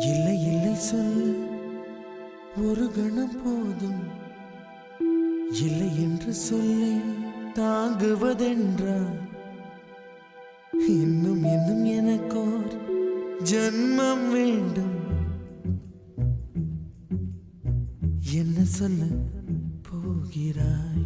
இல்லை இல்லை சொல்ல ஒரு கணம் போதும், இல்லை என்று சொல்லை தாங்குவதென்றா? இன்னும் இன்னும் எனக்கோர் ஜன்மம் வேண்டும். என்ன சொல்ல போகிறாய்?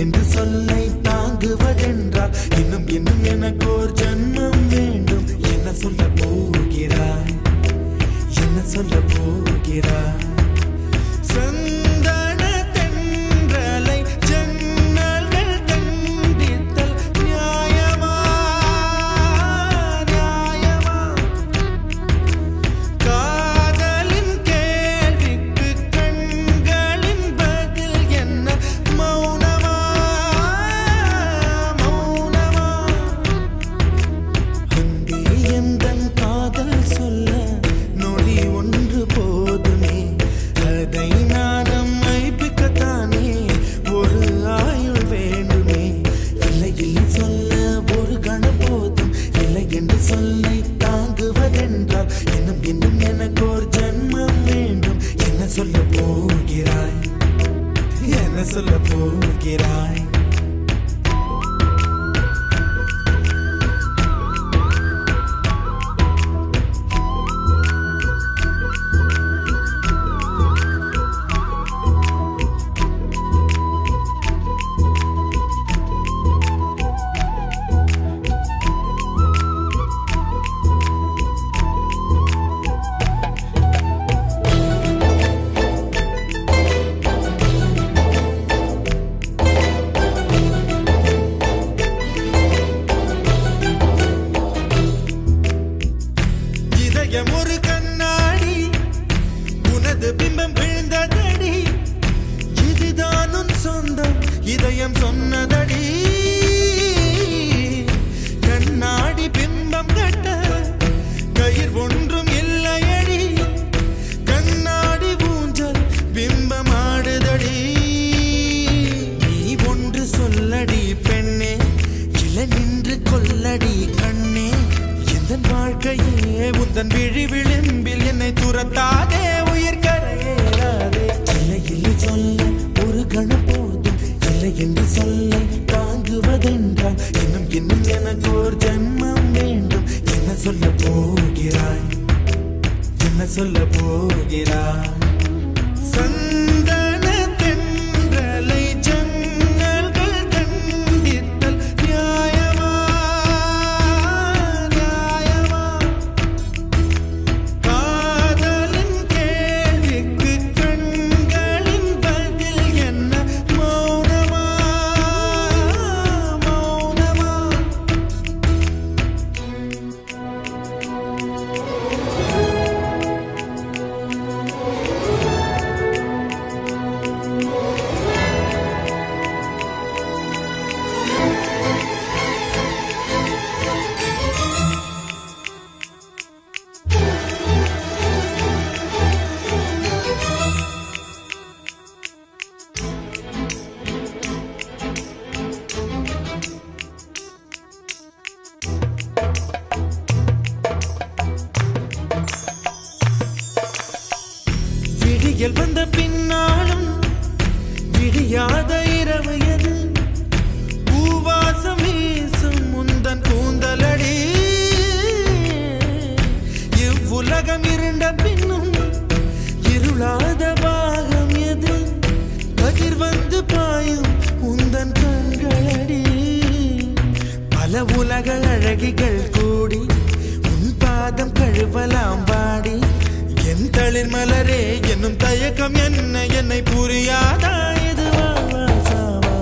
என்று சொல்லை தாங்குவதென்றால் இன்னும் இன்னும் எனக்கோர் ஜன்மம் வேண்டும். என்ன சொல்ல போகிறாய்? என்ன சொல்ல போகிறாய்? சந்தன தென்றலை ஜன்னல்கள் கண்டித்தல் நியாயமா நியாயமா? காதலின் கேள்விக்கு கண்களின் பதில் என்ன? மௌனமா மௌனமா? அன்பே எந்தன் காதல் சொல்ல நொடி ஒன்று போதுமே, அதை நானும் மைப்பிக்கத்தானே ஒரு ஆயுள் வேண்டுமே. இல்லை இல்லை சொல்ல ஒரு கணம் போதும், இல்லை என்று சொல்லை தாங்குவதென்றால் இன்னும் இன்னும் எனக்கு ஒரு ஜன்மம் வேண்டும். என்ன சொல்ல போகிறாய்? என்ன சொல்ல போகிறாய்? ஒரு கண்ணாடி உனது பிம்பம் விழுந்ததடி, இதுதான் உன் சொந்தம் இதயம் சொன்னதடி. கண்ணாடி பிம்பம் கட்ட கயிர் ஒன்றும் இல்லையடி, கண்ணாடி ஊஞ்சல் பிம்பம் ஆடுதடி. நீ ஒன்று சொல்லடி பெண்ணே, இல நின்று கொல்லடி கண்ணே. எந்தன் வாழ்க்கையே உந்தன் விழி விளிம்பில் என்னை துரத்தாதே, உயிர் கரையேறாதே. இல்லை இல்லை சொல்ல ஒரு கணம் போதும், இல்லை என்று சொல்லை தாங்குவதென்றால் இன்னும் இன்னும் எனக்கு ஒரு ஜன்மம் வேண்டும். என்ன சொல்ல போகிறாய்? என்ன சொல்ல போகிறாய்? சந்தன தென்றலை ஜன்னல்கள் கண்டித்தல் நியாயமா நியாயமா? காதலின் கேள்விக்கு கண்களின் பதில் என்ன? மௌனமா மௌனமா? அழகிகள் கூடி உன் பாதம் கழுவலாம் வாடி என் தளிர் மலரே என்னும் தயக்கம் என்ன என்னை புரியாதா இது சாவா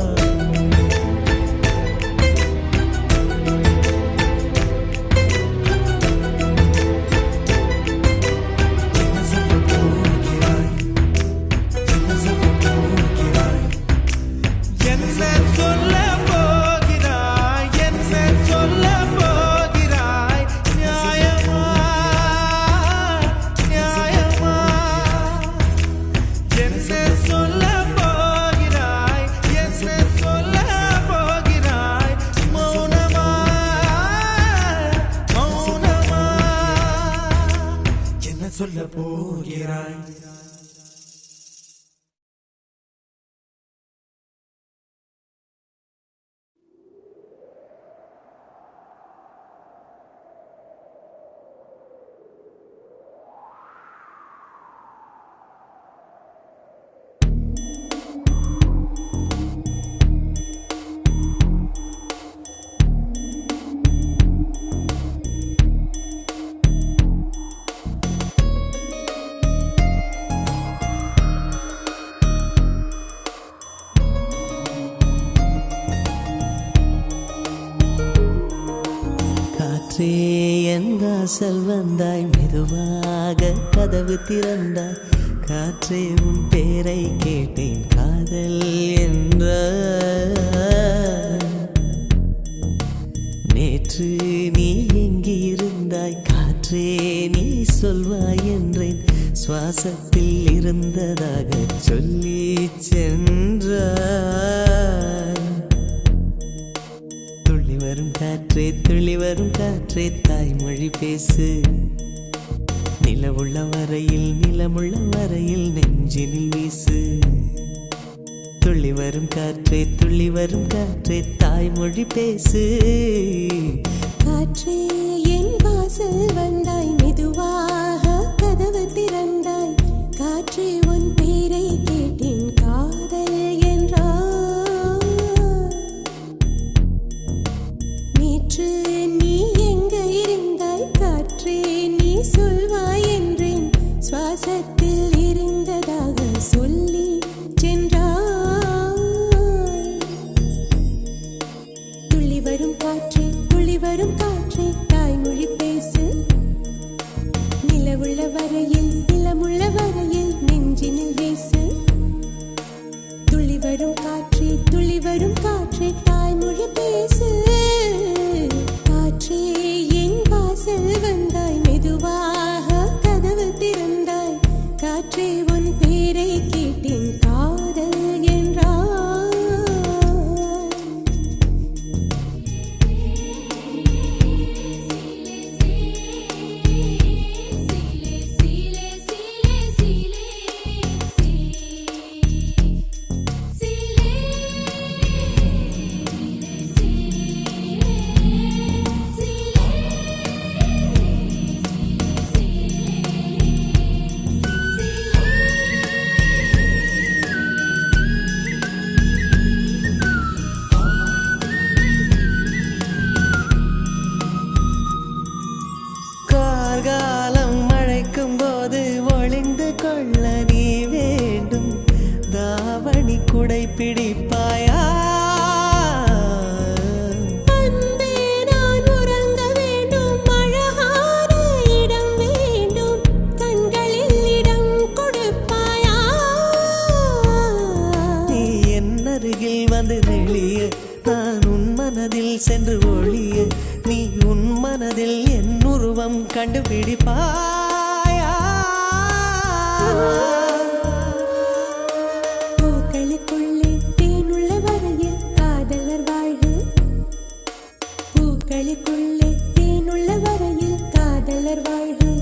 சொல்ல போகிறாய் என் வாசல் வந்தாய் மெதுவாக கதவு திறந்தாய் காற்றே உன் பேரை கேட்டேன் காதல் என்ற நேற்று நீ எங்கிருந்தாய் காற்றே நீ சொல்வாய் என்றேன் சுவாசத்தில் இருந்ததாக சொல்லி சென்றாய் துள்ளி வரும் காற்றே தாய்மொழி பேசு நிலமுள்ள வரையில் நெஞ்சினில் வீசு துள்ளி வரும் காற்றே தாய்மொழி பேசு காற்றே என் வாசல் வந்தாய் மெதுவாக கதவு திறந்தாய் காற்றே உன் பேரை கேட்டேன் காதல் என்றாய் நேற்று நீ எங்க இருந்தாய் காற்றே நீ சொல்வாய் என்றேன் சுவாசத்தில் இருந்ததாக சொல்லி சென்றாய் துள்ளி வரும் காற்றே தாய்மொழி பேசு நிலமுள்ள வரையில் நெஞ்சினில் வீசு துள்ளி வரும் காற்றே தாய்மொழி பேசு காற்றே என் வாசல் வந்தாய் மெதுவாக கதவு திறந்தாய் காற்றே உன் பேரை கேட்டேன் காதல் என்றாய் காலம் மழைக்கும் போது ஒளிந்து கொள்ள நீ வேண்டும் தாவணி குடை பிடிப்பாயா அன்பே நான் உறங்க வேண்டும் அழகான இடம் வேண்டும் கண்களில் இடம் கொடுப்பாயா நீ என் அருகில் வந்து நெளிய நான் உன் மனதில் சென்று ஒளிய நீ உன் மனதில் என் உருவம் கண்டுபிடிப்பாயா பூக்களுக்குள்ளே தேனுள்ள வரையில் காதலர் வாழ்வு பூக்களுக்குள்ளே தேனுள்ள வரையில் காதலர் வாழ்வு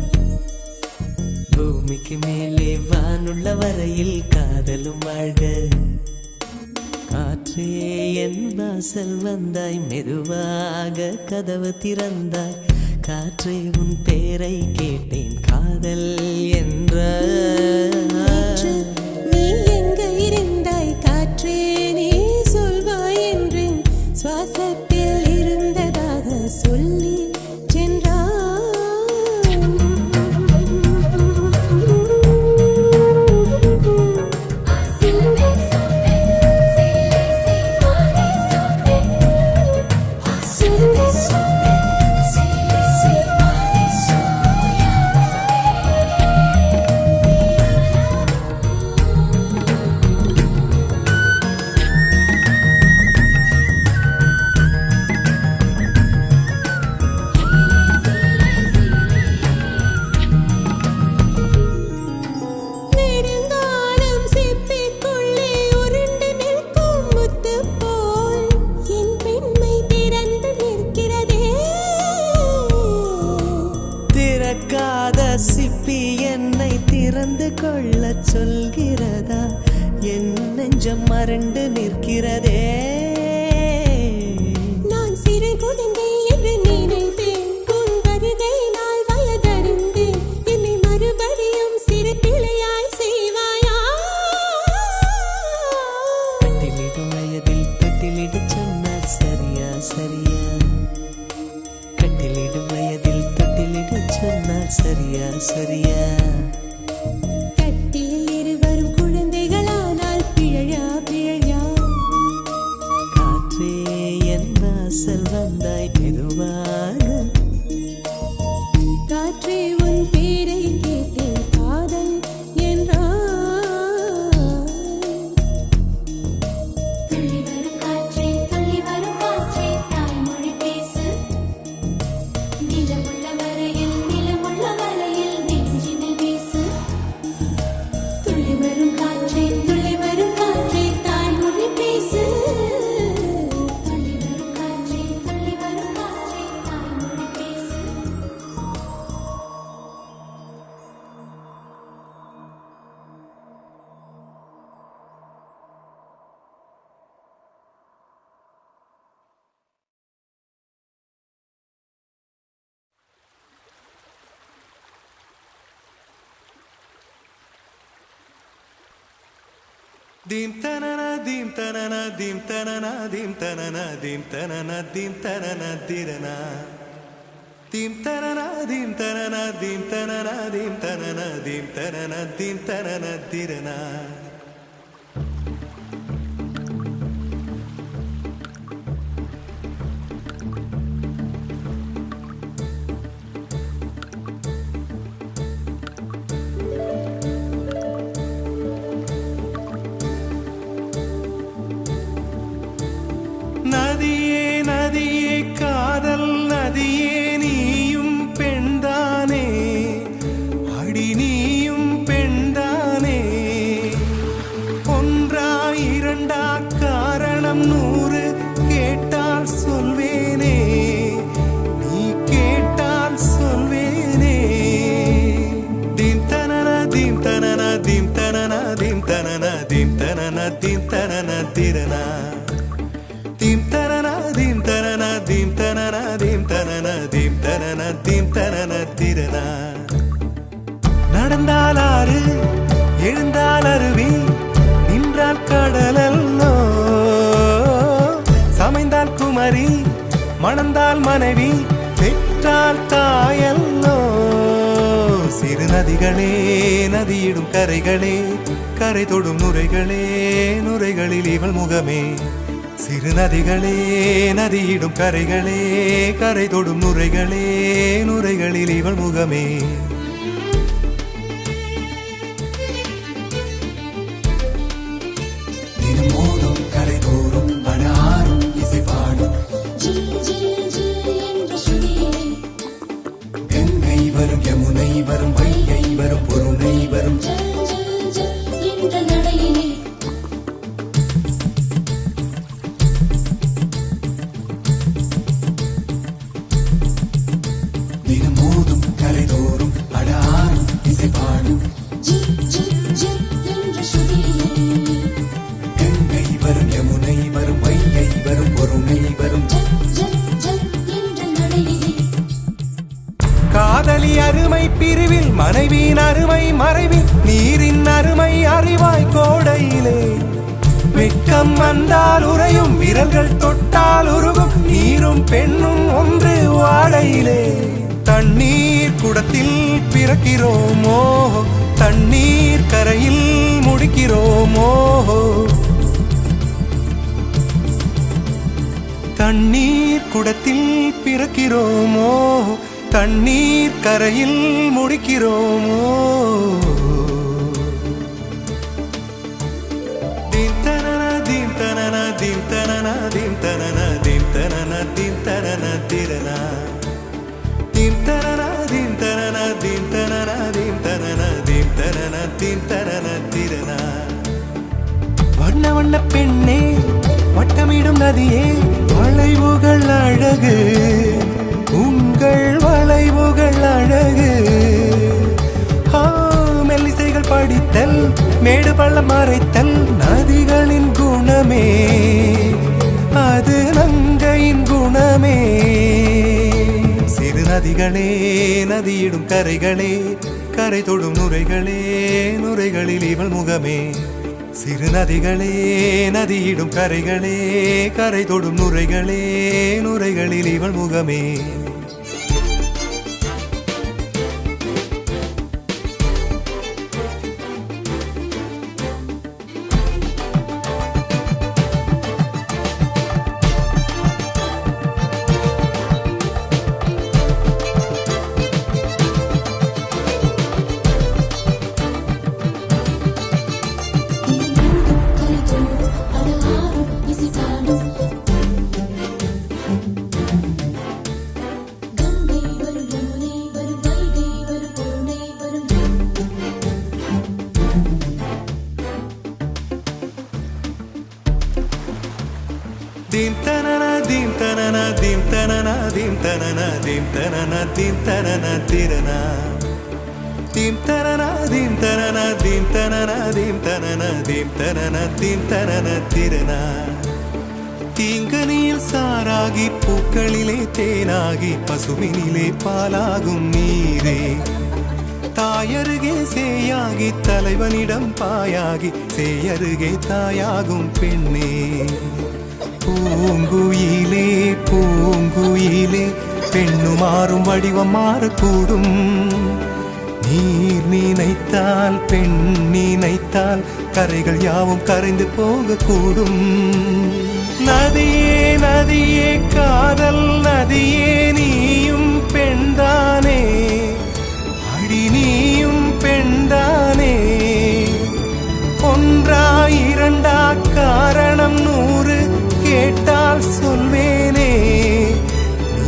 பூமிக்கு மேலே வானுள்ள வரையில் காதலும் வாழ்க காற்றே என் வாசல் வந்தாய் மெதுவாக கதவு திறந்தாய் காற்றே உன் பேரை கேட்டேன் காதல் என்ற நீ எங்க இருந்தாய் காற்றே நீ சொல்வாய் என்றேன் சுவாசத்தில் இருந்ததாக சொல்லி கொள்ளச் சொல்கிறதா என் நெஞ்சம் மறண்டு நிற்கிறதே நான் சிறு குழந்தை என்று நினைத்தேன் உன் வருகை நாள் வயதறிந்தேன் என்னை மறுபடியும் சிறு பிள்ளையாய் செய்வாயா கட்டிலிடும் வயதில் தொட்டிலிடு சொன்னால் சரியா சரியா கட்டிலிடும் வயதில் தொட்டிலிடு சொன்னால் சரியா சரியா கட்டிலில் இருவரும் குழந்தைகளானால் பிழையா பிழையா காற்றே என் வாசல் வந்தாய் மெதுவாக காற்றே உன் பேரை கேட்டேன் காதல் என்றாய் துள்ளி வரும் காற்றே தாய்மொழி பேசு நிலமுள்ள வரையில் நெஞ்சினில் வீசு துள்ளி வரும் காற்றே தாய்மொழி பேசு துள்ளி வரும் காற்றே தாய்மொழி பேசு Dim tanana dim tanana dim tanana dim tanana dim tanana dim tanana dirana dim tanana dim tanana dim tanana dim tanana dim tanana dim tanana dirana நதியே நதியே காதல் நதியே நீயும் பெண்தானே அடி நீயும் பெண்தானே ஒன்றா இரண்டா காரணம் 100 கேட்டால் சொல்வேனே நீ கேட்டால் சொல்வேனே தீம் தனனா தீம் தனனா தீம் தனனா தீம் தனனா தீம் தனனா தீம் தனனா திரனா dim tanana dim tanana dim tanana dim tanana dim tanana dim tanana dirana நடந்தால் ஆறு எழுந்தால் அருவி நின்றால் கடலல்லோ சமைந்தால் குமரி மணந்தால் மனைவி பெற்றால் தாயல்லோ சிறு நதிகளே நதியிடும் கரைகளே கரை தொடும் நுரைகளே நுரைகளில் இவள் முகமே சிறு நதிகளே நதியிடும் கரைகளே கரை தொடும் நுரைகளே நுரைகளில் இவள் முகமே தினம் மோதும் கரை தோறும் அடாரும் இசை பாடும் கங்கை வரும் யமுனை வரும் வைகை வரும் பொருணை வரும் காதலி அருமை பிரிவில் மனைவியின் அருமை மறைவில் நீரின் அருமை அறிவாய் கோடையிலே வெட்கம் வந்தால் உறையும் விரல்கள் தொட்டால் உருகும் நீரும் பெண்ணும் ஒன்று வாடையிலே தண்ணீர் குடத்தில் பிறக்கிறோமோ தண்ணீர் கரையில் முடிக்கிறோமோ தண்ணீர் குடத்தில் பிறக்கிறோமோ தண்ணீர் கரையில் முடிக்கிறோமோ தீம் தனனா தீம் தனனா தீம் தனனா தீம் தனனா தீம் தனனா தீம் தனனா திரனா தீம் தனனா தீம் தனனா தீம் தனனா தீம் தனனா தீம் தனனா தீம் தனனா திரனா வண்ண வண்ண பெண்ணே வட்டமிடும் நதியே வளைவுகள் அழகு உங்கள் வளைவுகள் அழகு மெல்லிசைகள் படித்தல் மேடு பள்ளம் மறைத்தல் நதிகளின் குணமே, அது நங்கையின் குணமே. சிறு நதிகளே நதியிடும் கரைகளே, கரை தொடும் நுரைகளே, நுரைகளில் இவள் முகமே. சிறு நதிகளே நதியிடும் கரைகளே, கரை தொடும் நுரைகளே, நுரைகளில் இவள் முகமே. Dim tanana dim tanana dim tanana dim tanana dim tanana dim tanana tirana. Dim tanana dim tanana dim tanana dim tanana dim tanana dim tanana tirana. தீங்கனியில் சாராகி பூக்களிலே தேனாகி பசுவினிலே பாலாகும் நீரே. தாயருகே சேயாகி தலைவனிடம் பாயாகி சேயருகே தாயாகும் பெண்ணே. பூங்குயிலே பூங்குயிலே பெண்ணுமாறும் வடிவம் மாறக்கூடும். நீர் நினைத்தால் பெண் நினைத்தால் கரைகள் யாவும் கரைந்து போகக்கூடும். நதியே நதியே காதல் நதியே நீயும் பெண்தானே, அடி நீயும் பெண்தானே. ஒன்றா இரண்டா காரணம் 100 கேட்டால் சொல்வேனே,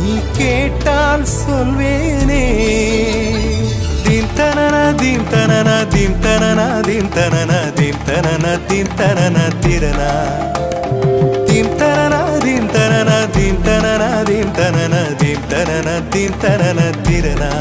நீ கேட்டால் சொல்வேனே. தீம் தனனா தீம் தனனா தீம் தனனா தீம் தனனா தீம் தனனா தீம் தனனா திரனா. தீம் தனனா தீம் தனனா தீம் தனனா தீம் தனனா தீம் தனனா தீம் தனனா திரனா.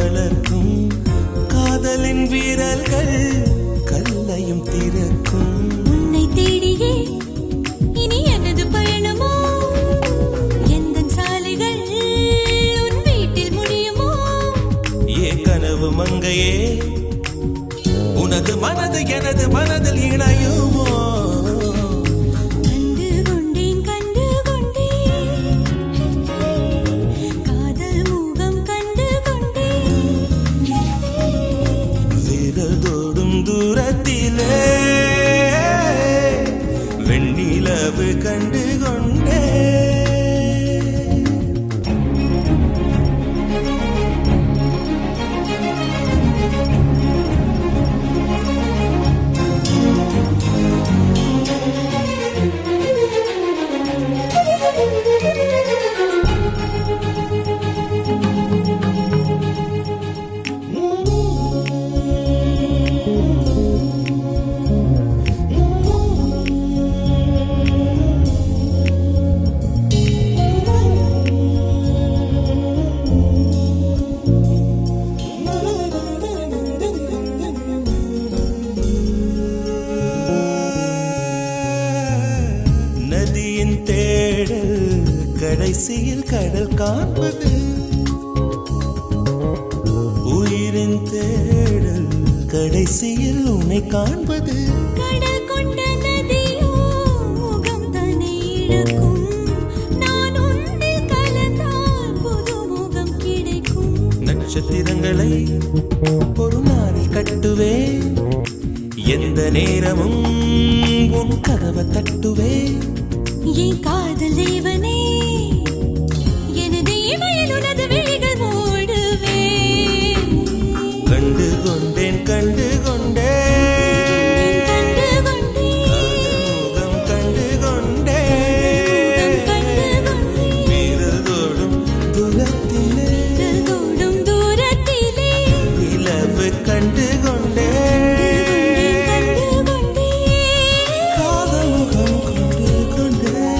வளர்க்கும் காதலின் வீரர்கள் கல்லையும் திறக்கும். உன்னை தேடியே இனி எனது பயணமோ, எந்த சாலைகள் உன் வீட்டில் முடியுமோ? ஏ கனவு மங்கையே, உனது மனது எனது மனதில் இணையுமோ? வெண்ணிலவு கண்டு கொண்டே கடைசியில் கடல் காண்பது, உயிரின் தேடல் கடைசியில் உன்னை காண்பது. கடல் கொண்ட நதியோ முகம் தன்னை இழக்கும், நான் உன்னில் கலந்தால் புது முகம் கிடைக்கும். நட்சத்திரங்களை ஒரு நாளில் கட்டுவே, எந்த நேரமும் உன் கதவை தட்டுவே. என் காதல் தேவனே, எனது இமையில் உனது விழிகள் மூடுவே. கண்டு கொண்டேன் கண்டு கொண்டேன் கண்டு கொண்டேன் முகம் கண்டு கொண்டேன் கண்டு கொண்டேன் வீரல் தோடும் தூரத்திலே தோடும் தூரத்திலே நிலவு கண்டு கொண்டேன் கண்டு கொண்டேன் காதல் முகம் கொண்டு கொண்டேன்.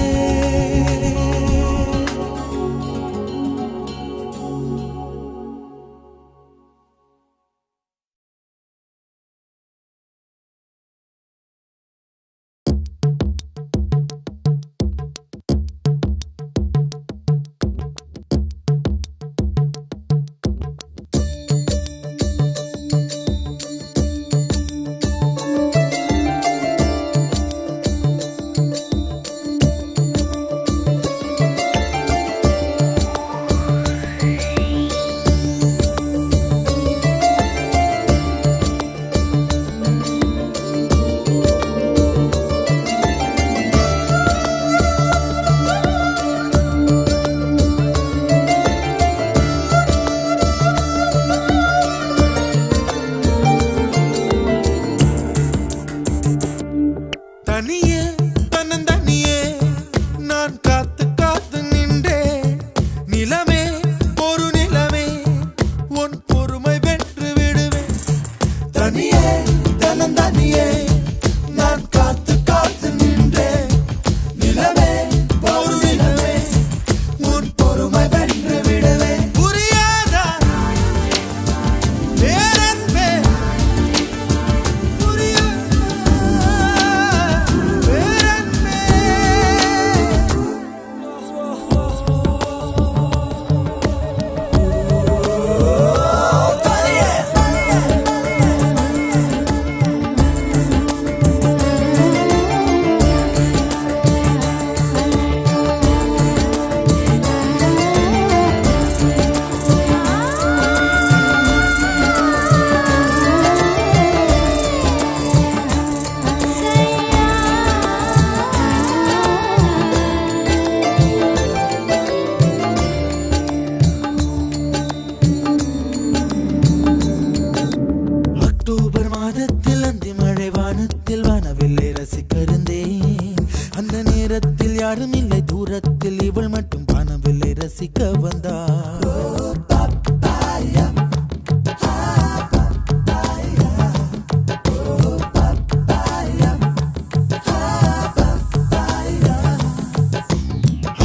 யாரும் இல்லை தூரத்தில், இவள் மட்டும் காணவில்லை ரசிக்க வந்தார்.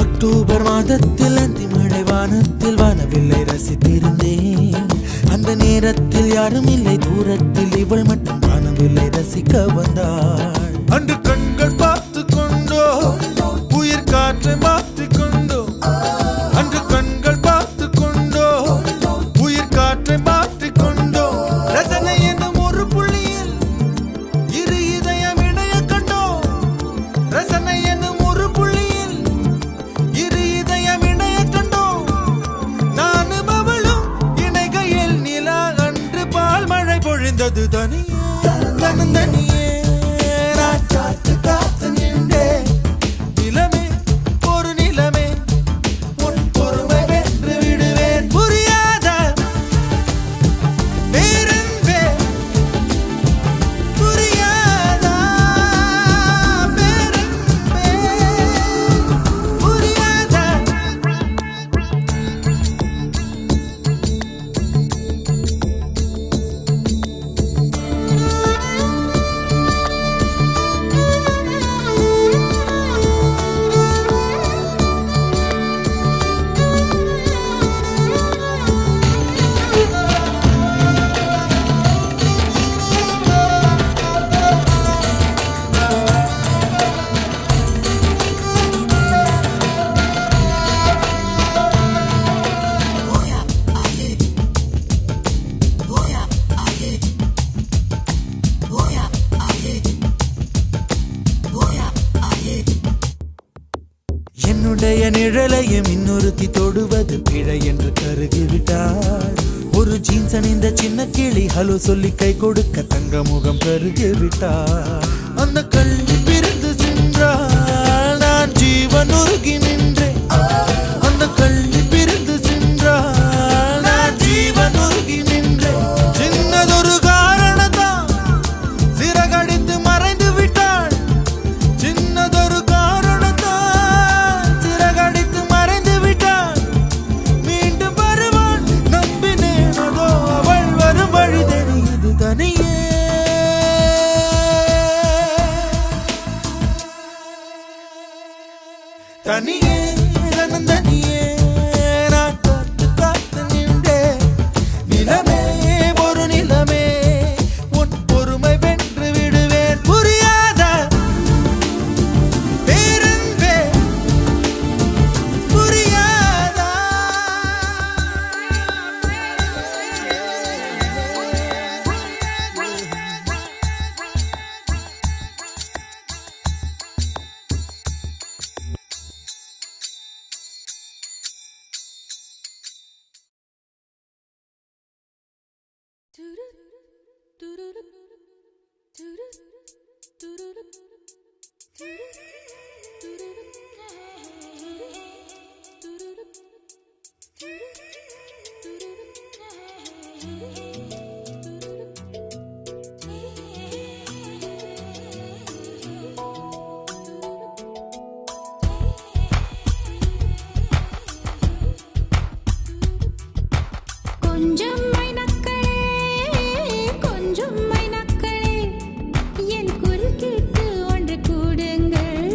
அக்டோபர் மாதத்தில் அந்தி மழை வானத்தில் வானவில்லை ரசித்திருந்தேன். அந்த நேரத்தில் யாரும் இல்லை தூரத்தில் இவள் மட்டும் காணவில்லை ரசிக்க வந்தாள். அன்று கண்கள் பார்த்து கொண்டோ உயிர் காற்றை மாற்றிக் கொண்டோ, அன்று கண்கள் பார்த்து கொண்டோ உயிர் காற்றை மாற்றிக் கொண்டோ, ரசனை என்னும் ஒரு புள்ளியில் இரு இதயம் இணைய கண்டோ, ரசனை என்னும் ஒரு புள்ளியில் இரு இதயம் இணைய கண்டோ, நானும் அவளும் இணைகையில் நிலா அன்று பால் மழை பொழிந்தது தனியே தனியே நான் காத்து காத்து நின்றே நிலமே ஒரு நிலமே உன் பொறுமை வென்று விடுவேன் புரியாத பேரன்பே புரியாதா பேரன்பே புரியாதா. என்னுடைய நிழலையும் இன்னொருத்தி தொடுவது பிழை என்று கருகிவிட்டாள். ஒரு ஜீன்ஸ் அணிந்த சின்ன கிளி ஹலோ சொல்லி கை கொடுக்க தங்க முகம் கருகிவிட்டாள். அந்த கல்வி பிரிந்து சென்றாள் நான் ஜீவன் உருகி நின்றேன். அந்த கல்வி பிரிந்து சென்றாள் நான் ஜீவன் உருகி நின்றேன். சின்னதொரு காரணத்தான் சிறகடித்து மறைந்து விட்டாள். சின்னதொரு காரணத்தான் சிறகடித்து மறைந்து விட்டாள். மீண்டும் வருவாள் நம்பினேன் அதோ அவள் வரும் வழி தெரியுது தனியே தனியே தனியே நான் காத்து காத்து நின்றே நிலமே ஒரு நிலமே உன் பொறுமை வென்று விடுவேன் புரியாத பேரன்பே புரியாதா. கொஞ்சம் மைனக்களே கொஞ்சம் மைனக்களே என் குறுக்கிட்டு ஒன்று கூடுங்கள்.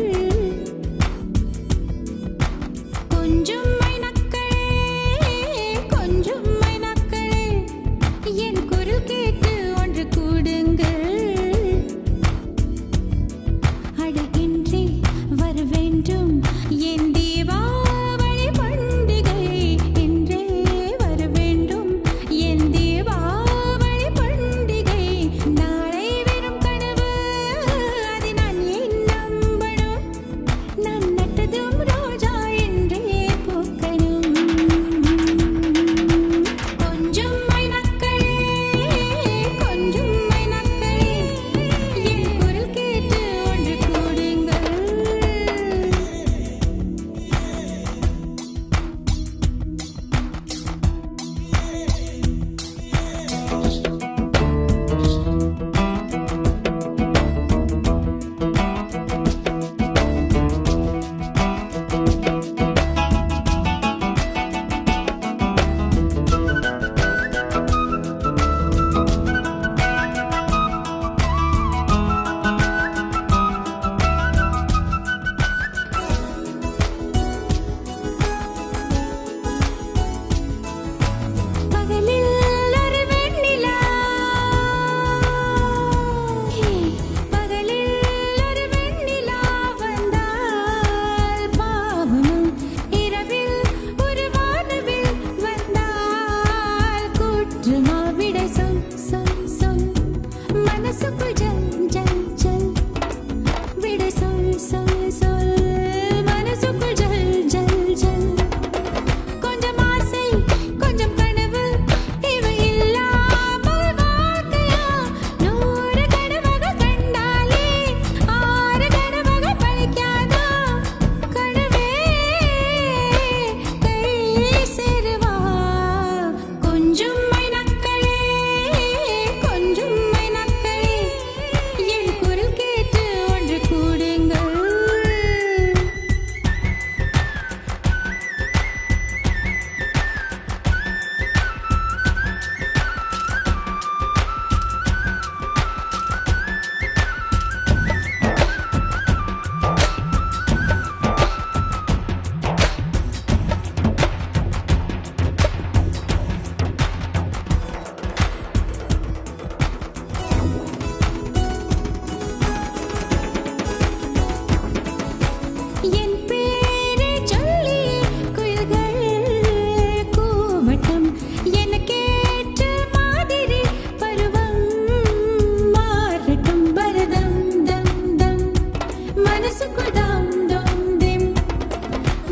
மனசுக்குள் தாம் தோம் திம்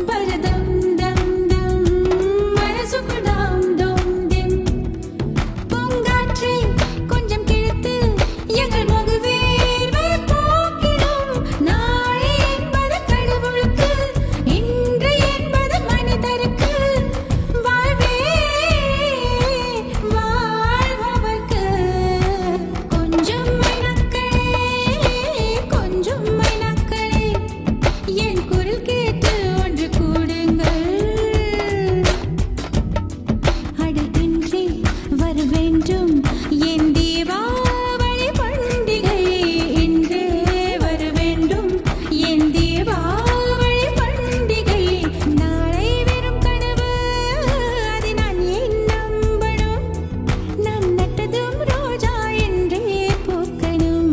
பரதம் தம் தம் மனசுக்குள் தாம் தோம் திம் பூங்காற்றை கொஞ்சம் கிழித்து எங்கள் மகுவேர்வை போக்கிடும் நாளை என்பது கடவுளுக்கு இன்று என்பது மனிதருக்கு வாழ்வே வாழ்பவர்க்கு கொஞ்சம் மைனக்களே கொஞ்சம் மைனக்களே என் குரல் கேட்டு ஒன்று கூடுங்கள் அடுத்தின்றி வர வேண்டும் என் தீபாவளி பண்டிகை இன்றே வர வேண்டும் என் தீபாவளி பண்டிகை நாளை வெறும் கனவு அதை நான் ஏன் நம்பணும் நான் நட்டதும் ரோஜா என்றே பூக்கணும்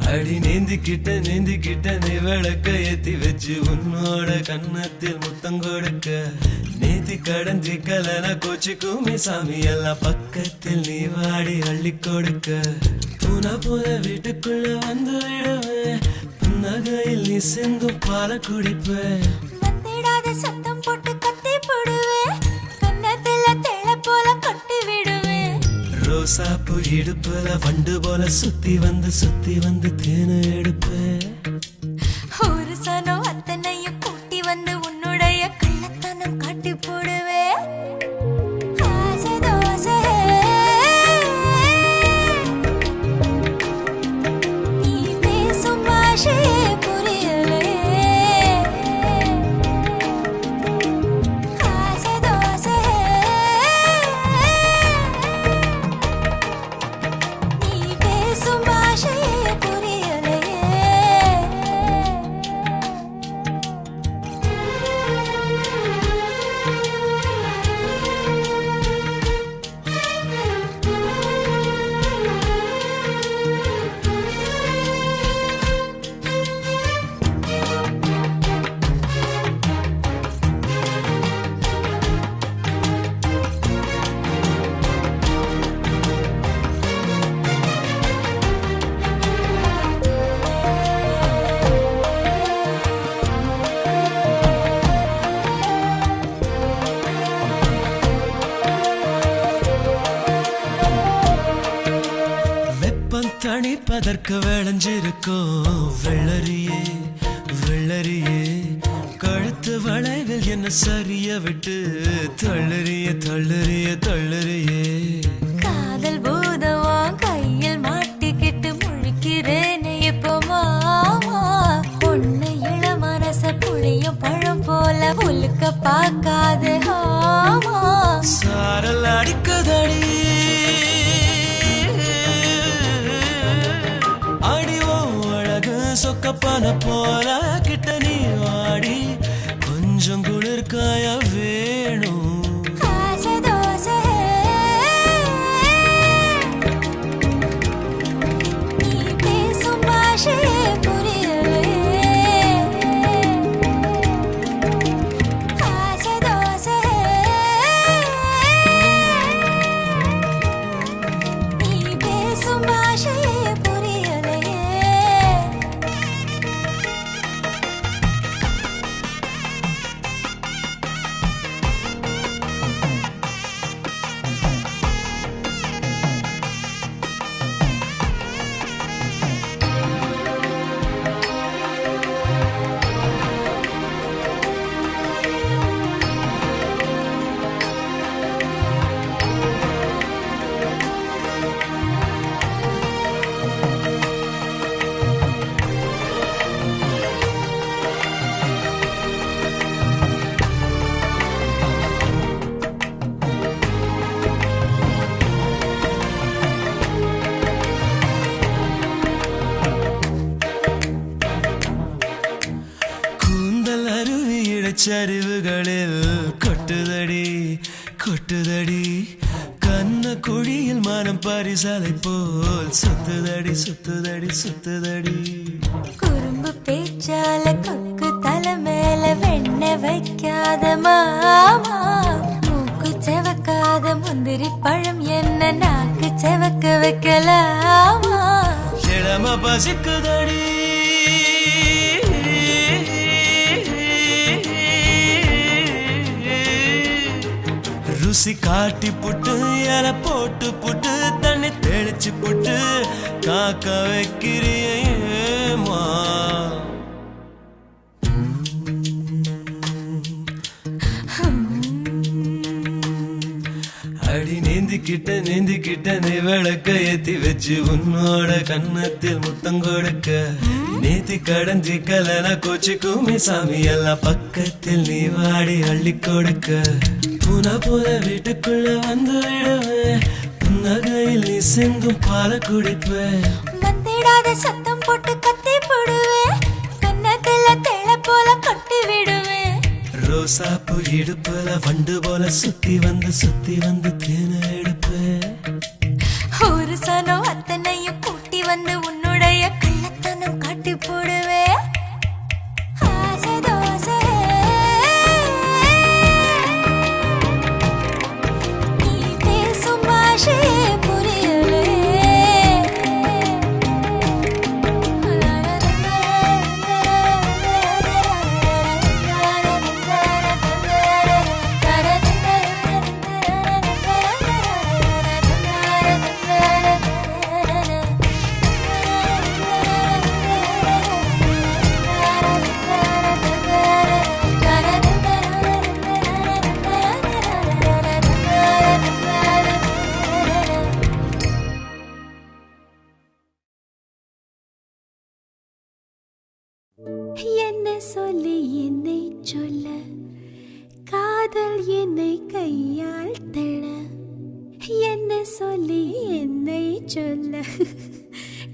அடி நீந்திக்கிட்ட நீ விளக்க ஏத்தி வச்சு உன்னோட கன்னத்தில் முத்தம் கொடுக்க நேத்தி கடந்தி கலன கோச்சிக்குமே சாமி எல்லாம் பக்கத்தில் நீ வாடி அள்ளி கொடுக்க புன வீட்டுக்குள்ள வந்து விடுவேன் புன்னகையில் நீ சிந்தும் பால குடிப்பேன் வந்திடாத சத்தம் போட்டு கத்தி போடுவேன் கன்னத்துல தேள போல கட்டி விடுவேன் ரோசாப்பு இடுப்புல வண்டு போல சுத்தி வந்து தேனை எடுப்பேன் ஒரு சனம் அத்தனையும் கூட்டி வந்து உன்னுடைய கள்ளத்தனம் காட்டி போடுவேன் ஆசை தோசை நீ பேசும் பாஷையே புரியலே ஆசை தோசை நீ பேசும் பாஷையே புரியலே வெப்பம் தணிப்பதற்கு விளைஞ்சிருக்கும் வெள்ளரியே வெள்ளரியே கழுத்து வளைவில் என்ன சரிய விட்டு தள்ளறியே காதல் பூதமா கையில் மாட்டிக்கிட்டு முழிக்கிறேனே இப்போ மாமா பொண்ணு இள மனச புளியும் பழம் போல உலுக்க பார்க்காது ஆமா சாரல் அடிக்கதடி அடிவோ அழகு சொக்கப்பன போல கிட்ட நீ வாடி கொஞ்சம் குளிர்காய வேணும் ஆசை தோசை நீ பேசும் பாஷையே புரியலே ஆசை தோசை நீ பேசும் பாஷையே புரியலே சரிவுகளில் கொட்டுதடி கொட்டுதடி கண்ண குழியில் மனம் பரிசலை போல் சுத்துதடி சுத்துதடி சுத்துதடி குறும்பு பேச்சால கொக்கு தலை மேல வெண்ண வைக்காத மாமா மூக்கு செவக்காத முந்திரி பழம் என்ன நாக்கு செவக்க வைக்கலாமா இளம பசிக்குதடி ருசி காட்டி புட்டு இலை போட்டு புட்டு தண்ணி தெளிச்சு புட்டு காக்க வைக்கிறியேமா அடி நீந்திக்கிட்ட நீ விளக்க ஏத்தி வச்சு உன்னோட கண்ணத்தில் முத்தம் கொடுக்க நேத்தி கடஞ்சி கலன கோச்சி கூமி சாமி எல்லாம் பக்கத்தில் நீ வாடி அள்ளி கொடுக்க புன புன வீட்டுக்குள்ள வந்து விடுவேன் புன்னகையில் நீ சிந்தும் பால குடிப்பேன் வந்திடாத சத்தம் போட்டு கத்தி போடுவேன் கண்ணத்துல தேள போல கொட்டி விடுவேன் ரோசாப்பு இடுப்புல வண்டு போல சுத்தி வந்து தேன எடுப்பேன் ஒரு சனம் அத்தனையும் கூட்டி வந்து உன்னுடைய கள்ளத்தனம் காட்டி போடுவேன் ஆசை தோசை நீ பேசும் பாஷையே புரியலே என்ன சொல்லி என்னை சொல்ல காதல் என்னை கையால் தள என்ன சொல்லி என்னை சொல்ல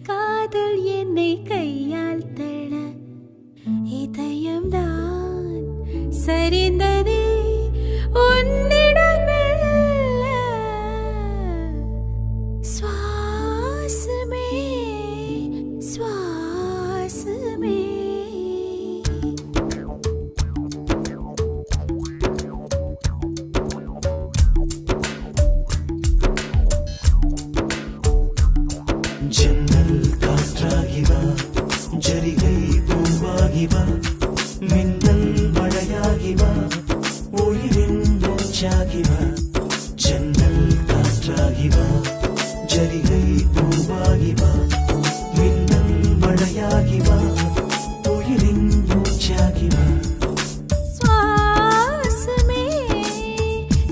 காதல் என்னை கையால் தள இதயம்தான் சரிந்ததே உன்னிடமெல்ல சுவாசமே சுவாசமே ஜன்னல் காற்றாகிவா ஜரிகை பூவாகிவா மின்னல் மழையாகிவா உயிரின் மூச்சாகிவா ஜன்னல் காற்றாகிவா ஜரிகை பூவாகிவா மின்னல் மழையாகிவா உயிரின் மூச்சாகிவா சுவாசமே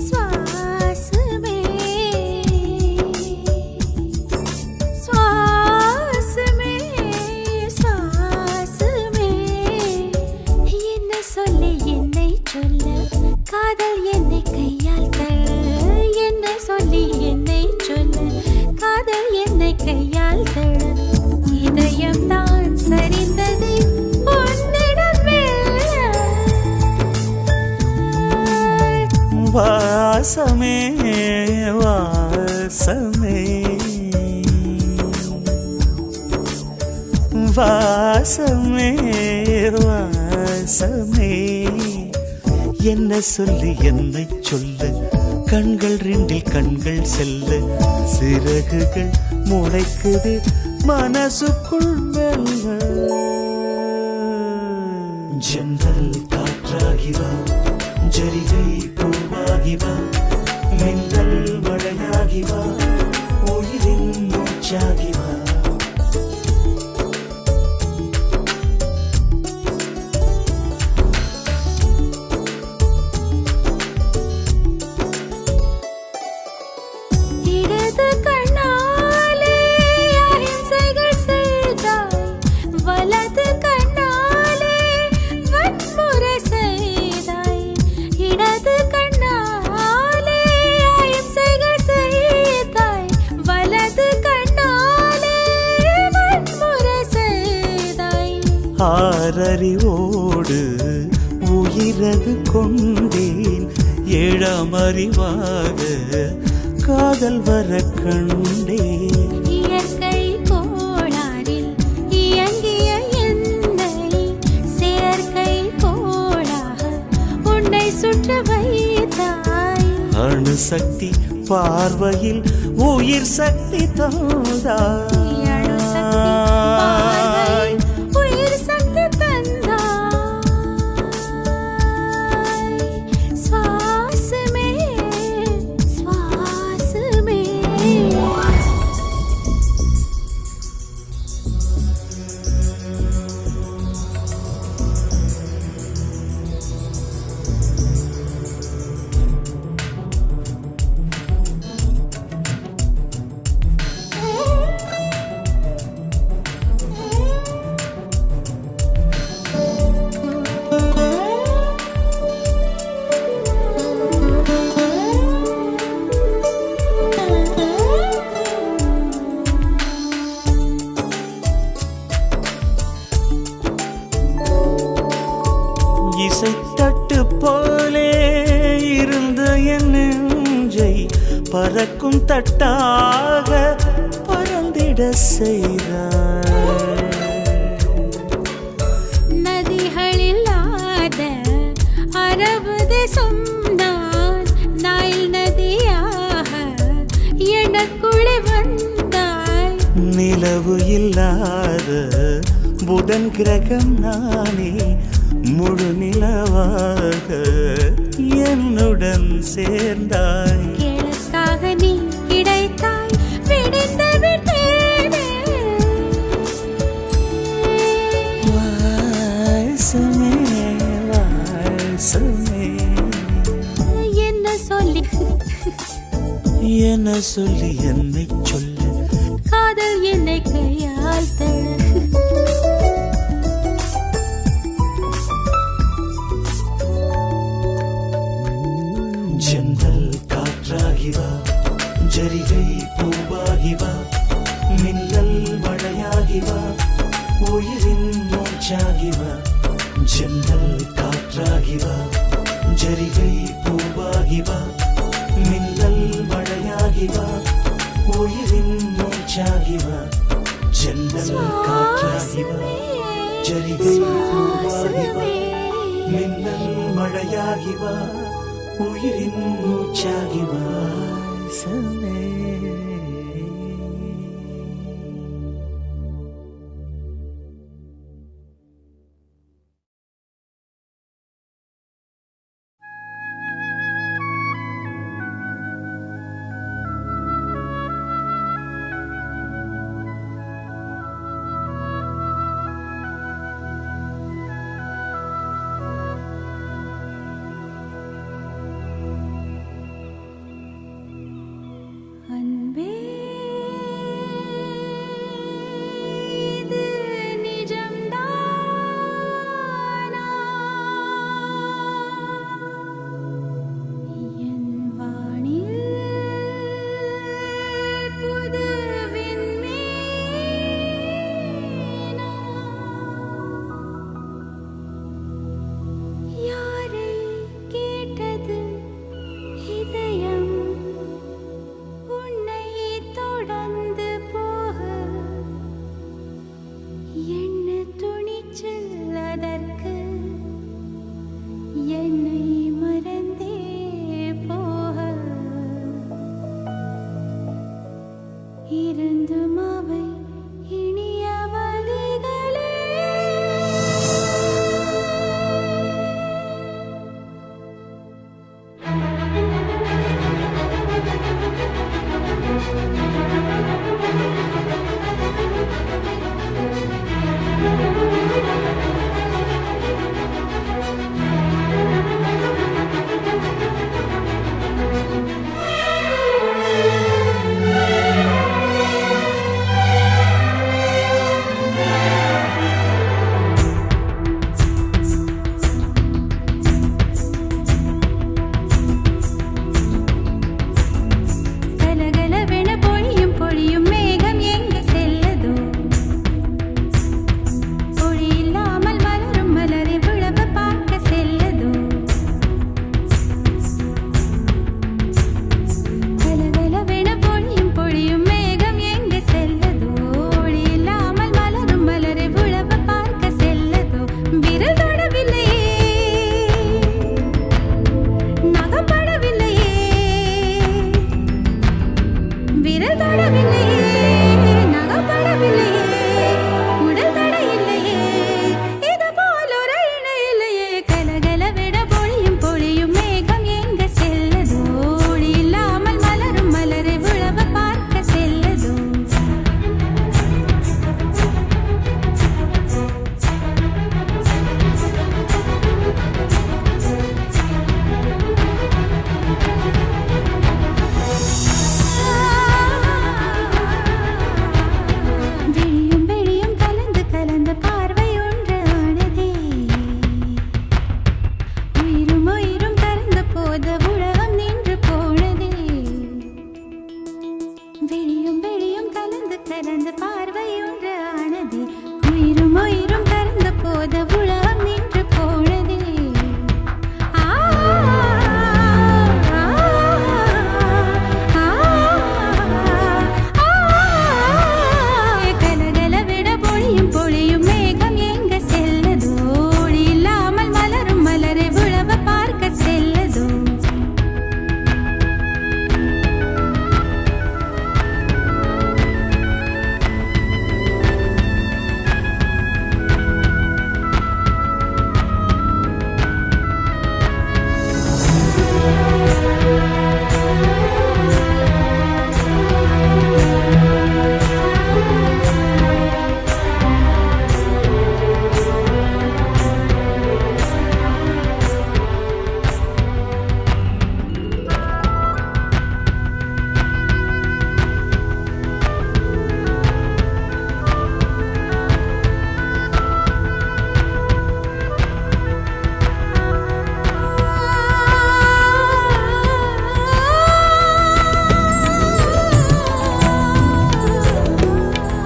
சுவாசமே சுவாசமே சுவாசமே என்ன சொல்லி என்னை சொல்ல காதல் என்னை கையால் தள்ள என்ன சொல்லி என்னை சொல்ல காதல் என்னை கையால் தள்ள இதயம் தான் சரிந்தது வாசமே வாசமே வாசமே வாசமே என்ன சொல்லி என்னை சொல்ல கண்கள் ரெண்டில் கண்கள் செல்ல சிறகுகள் முளைக்குது மனசுக்குள் மெல்ல ஜன்னல் காற்றாகிவா ஜரிகை பூவாகிவா மின்னல் மழையாகிவா உயிரின் மூச்சாகிவா இடது கண்ணாலே அஹிம்சைகள் செய்தாய் வலது கண்ணாலே வன்முறை செய்தாய் இடது கண்ணாலே அஹிம்சைகள் செய்தாய் வலது கண்ணாலே வன்முறை செய்தாய் ஆரறிவோடு உயிரது கொண்டேன் ஏழாம் அறிவாக காதல் வர கண்டேன். இயற்கை கோளாறில் இயங்கிய என்னை செயற்கை கோளாக உன்னை சுற்ற வைத்தாய். அணுசக்தி பார்வையில் உயிர் சக்தி தந்தாய். அணுசக்தி உயிர் சக்தி தந்தாய். சுவாசமே சுவாசமே இசைத்தட்டு போலே இருந்த என் நெஞ்சை பறக்கும் தட்டாக பறந்திட செய்தாய். நதிகளில்லாத அரபு தேசம் நான் நைல் நதியாக எனக்குள்ளே வந்தாய். நிலவு இல்லாத புதன் கிரகம் நானே முழு நிலவாக என்னுடன் சேர்ந்தாய். கிழக்காக நீ கிடைத்தாய் விடிந்து விட்டேனே. வாசமே வாசமே என்ன சொல்லி என்ன சொல்லி என்னை சொல்ல காதல் என்னை கையால் தழ. ஜன்னல் காற்றாகி வா ஜரிகை பூவாகி வா மின்னல் மழையாகி வா உயிரின் மூச்சாகி வா. ஜன்னல் காற்றாகி வா ஜரிகை பூவாகி வா மின்னல் மழையாகி வா உயிரின் மூச்சாகி வா. ஜன்னல் காற்றாகி வா ஜரிகை பூவாகி வா மின்னல் மழையாகி வா உயிரின் மூச்சாகி வாசமே. அன்பே இது நிஜம்தானா? என் வானில் புது விண்மீனா? யாரை கேட்டது இதயம் உன்னை தொடர்ந்து போக? என்ன துணிச்சல் அதற்கு என்னை மறந்தே போக? இருந்தும் அவை இனிய வழிகளே. விரல் தொடவில்லையே நகப்படவில்லையே உடல் தட இல்லையே இது போல் ஒரு இணை இல்லையே கலகல விட பொழியும் பொழியும் மேகம் எங்க செல்லதோ ஒளி இல்லாமல் மலரும் மலரை உழவ பார்க்க செல்லதோ விழியும் விழியும் கலந்து கலந்த பார்வை ஒன்று ஆனதே உயிரும் உயிரும் கலந்த போத உலகம் நின்று போனதே விழியும் விழியும் கலந்து கலந்த பார்வை ஒன்று ஆனதே உயிரும் உயிரும் கலந்த போத உலகம் நின்று போனதே ஆ கலகல விட பொழியும் பொழியும் மேகம் எங்க செல்லதோ ஒளி இல்லாமல் மலரும் மலரை உழவ பார்க்க செல்லதோ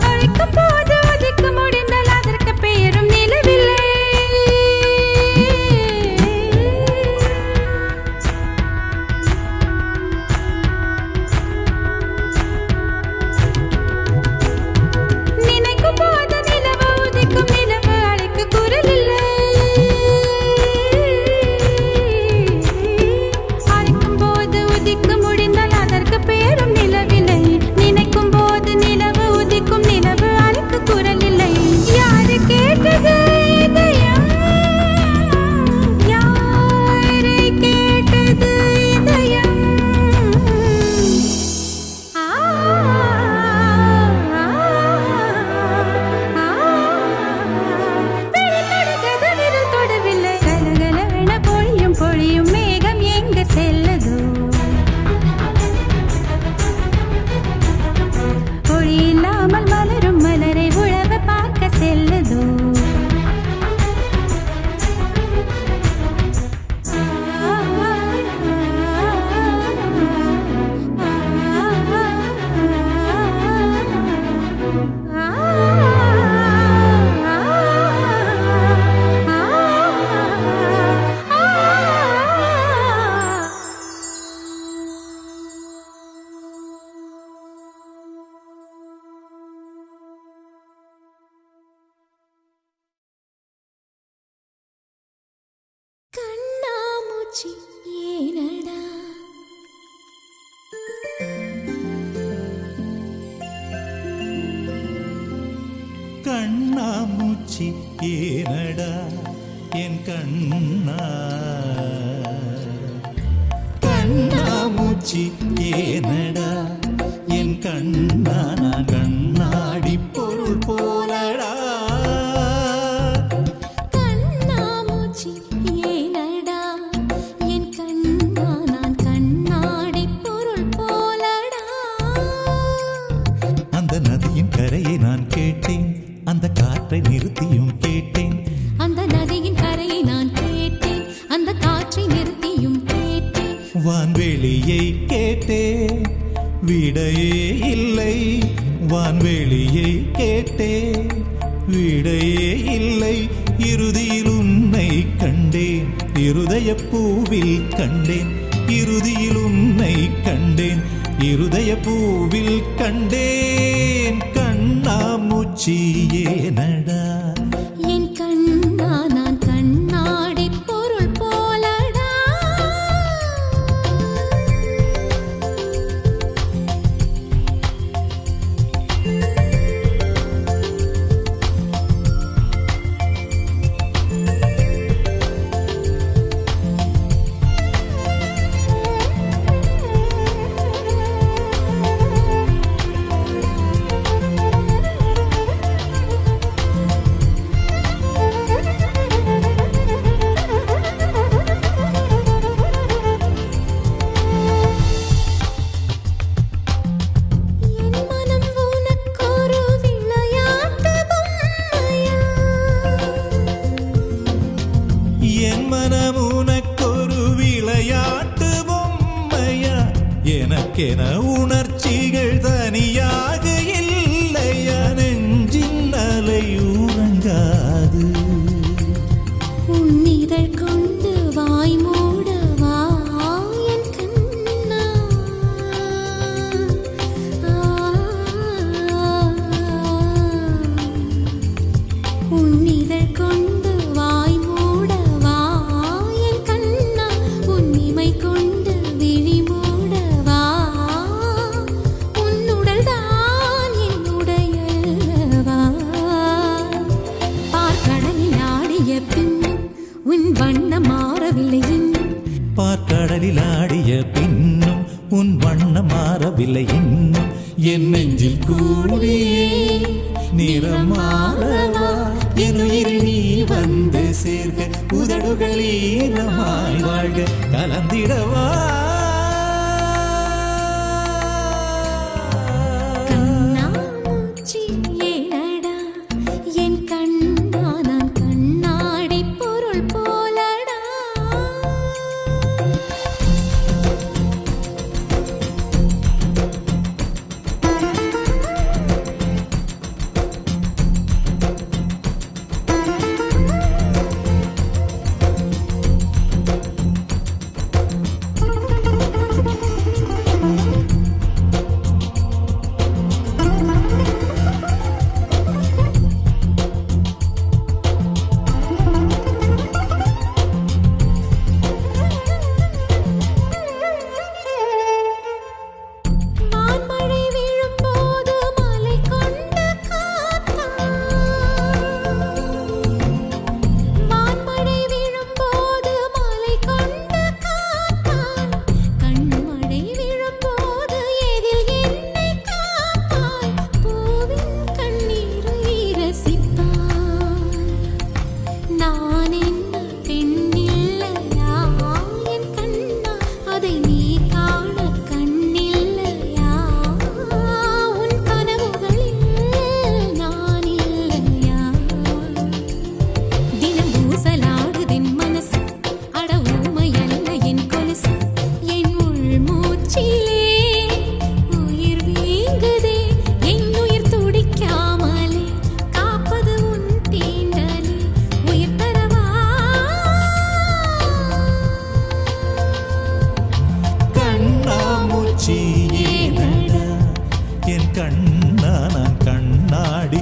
அழைக்கும் போது ஒதுக்க முடிந்தால் அதற்கு பெயரும் நிலவில்லை நினைக்கும் போது நிலவு உதிக்கும் நிலவு அழைக்க குரல் இல்லை அழைக்கும் போது உதிக்க முடிந்தால் அதற்கு பெயரும் நிலவில்லை நினைக்கும் போது நிலவு உதிக்கும் நிலவு அழைக்க குரல் இல்லை யாரு கேட்டது இதயம் யாரை கேட்டது இதயம் விரல் தொடவில்லை கலகலவென பொழியும் பொழியும் மேகம் எங்க செல்லதோ ஒளி இல்லாமல் மலரும் மலரை உழவ பார்க்க செல்லதோ கண்ணாமூச்சி ஏனடா கண்ணாமூச்சி ஏனடா என் கண்ணா கண்ணாமூச்சி ஏனடா என் கண்ணா நான் கண்ணாடி பொருள் போலடா கண்ணாமூச்சி ஏனடா என் கண்ணா நான் கண்ணாடி பொருள் போலடா அந்த நதியின் கரையை நான் கேட்டேன் அந்த காற்றை நிறுத்தியும் கேட்டேன் அந்த நதியின் கரையை நான் கேட்டேன் அந்த காற்றை நிறுத்தியும் கேட்டேன் வான்வெளியை கேட்டேன் விடையே இல்லை வான்வெளியை கேட்டேன் விடையே இல்லை இறுதியில் உன்னை கண்டேன் இருதய பூவில் கண்டேன் இறுதியில் உன்னை கண்டேன் இருதய பூவில் கண்டேன் கண்ணாமூச்சி ஏனடா என் கண்ணா நான் கண்ணாடி பொருள் போலடா எனக்கென உணர்ச்சிகள் தனியாக இல்லையா நெஞ்சின் அலை உறங்காது உன்னிதழ் கொண்டு வாய் மூடவா என் கண்ணா உன்னிதழ் கொண்டு வாய் மூடவா என் கண்ணா உன்னிமை கொண்டு விழி மூடவா உன்னுடல் தான் என்னுடையவா பார்க்கடலில் ஆடிய பின்னும் உன் வண்ணம் மாறவில்லை இன்னும் பார்க்கடலில் ஆடிய பின்னும் உன் வண்ணம் மாறவில்லை இன்னும் என் நெஞ்சில் கூடியே நிறம் மாறவா என் உயிரில் நீ வந்து சேர்க உதடுகள் ஈரமாய் வாழ்க கலந்திடவா கண்ணாமூச்சி ஏனடா என் கண்ணா நான் கண்ணாடி பொருள் போலடா வான்மழை விழும்போது மலை கொண்ட காத்தா வான்மழை விழும்போது மலை கொண்ட காத்தா கண்மழை விழும்போது எதில் என்னை காப்பாய் பூவின் கண்ணீரை ரசிப்பாய் நான் என்ன பெண் இல்லையா என் கண்ணா அதை நீ காண கண்ணில்லையா உன் கனவுகளில் நான் இல்லையா தினம் ஊசலாடுதென் மனசு அட ஊமையல்ல என் கொலுசு என் உள்மூச்சிலே உயிர் வீங்குதே என் உயிர் துடிக்காமலே காப்பது உன் தீண்டலே உயிர் தரவா கண்ணாமூச்சி ஏனடா என் கண்ணா நான் கண்ணாடி